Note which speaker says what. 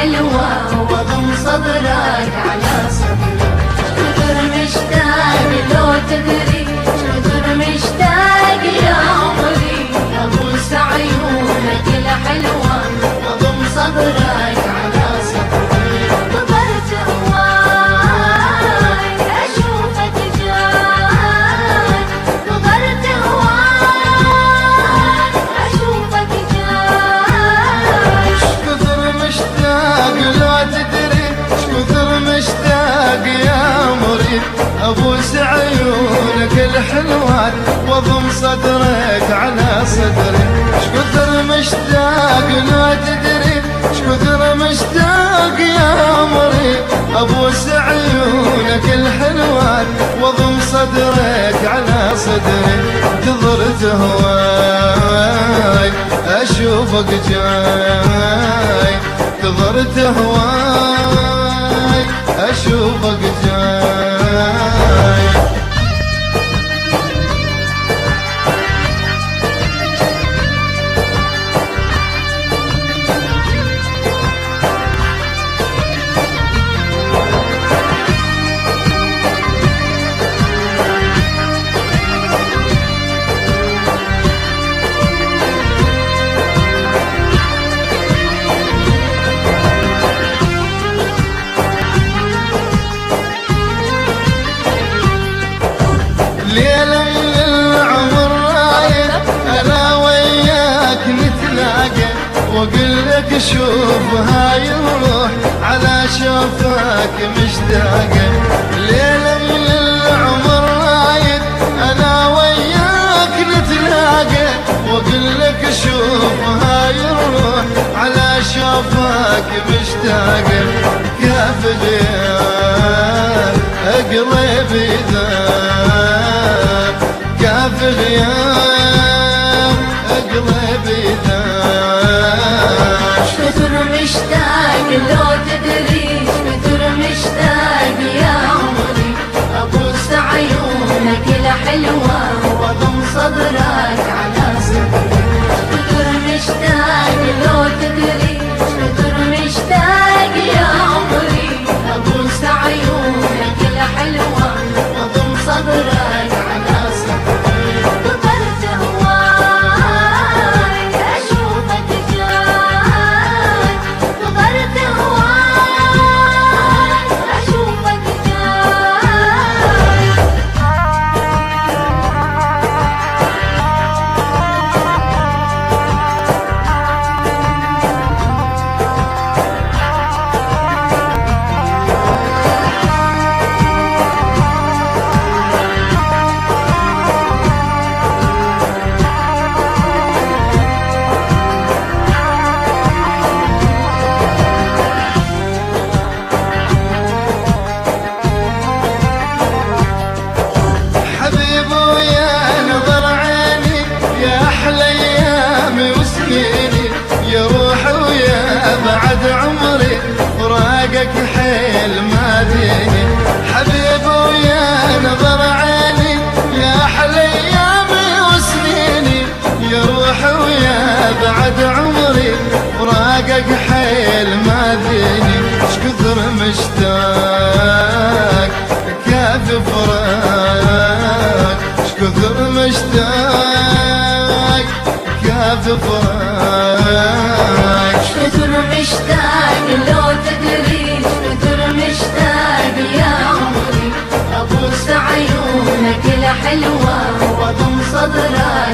Speaker 1: حلوة وضم صدرك على صدرك. كثر مشتاق لو تدري كثر مشتاق يا عمري ابوس عيونك الحلوة وضم صدرك على صدري. نظرت هواي اشوفك جاي نظرت هواي اشوفك جاي.
Speaker 2: كثر مشتاق لو تدري كثر مشتاق يا مريد ابوس عيونك الحلوات واضم صدرك على صدري. كثر مشتاق لو تدري كثر مشتاق يا مريد ابوس عيونك الحلوات واضم صدرك على صدري. انتظرت هواي اشوفك جاي انتظرت هواي اشوفك جاي. ليلة من العمر رايح أنا وياك نتلاقى وأقول لك شوف هاي الروح على شوفك مشتاقة. ليلة من العمر رايح أنا وياك نتلاقى وأقول لك شوف هاي الروح على شوفك مشتاقة. كاف غياب قلبي ذاب كاف غياب قلبي ذاب.
Speaker 1: كثر مشتاق لو تدري كثر مشتاق يا عمري ابوس عيونك الحلوة واضم صدرك على صدري. كثر مشتاق لو تدري كثر مشتاق يا عمري ابوس عيونك الحلوة واضم صدرك على صدري. نظرت هواي اشوفك جاي نظرت هواي اشوفك جاي.
Speaker 2: حبيب ويا نظر عيني يا احلى ايامي وسنيني يا روحي ويا بعد عمري فراقك حيل ما ديني. حبيب ويا نظر عيني يا احلى ايامي وسنيني يا روحي ويا بعد عمري فراقك حيل ما ديني. شكثر مشتاق كاف فراق شكثر مشتاق كاف فراق.
Speaker 1: كثر مشتاق لو تدري كثر مشتاق يا عمري ابوس عيونك الحلوة واضم صدرك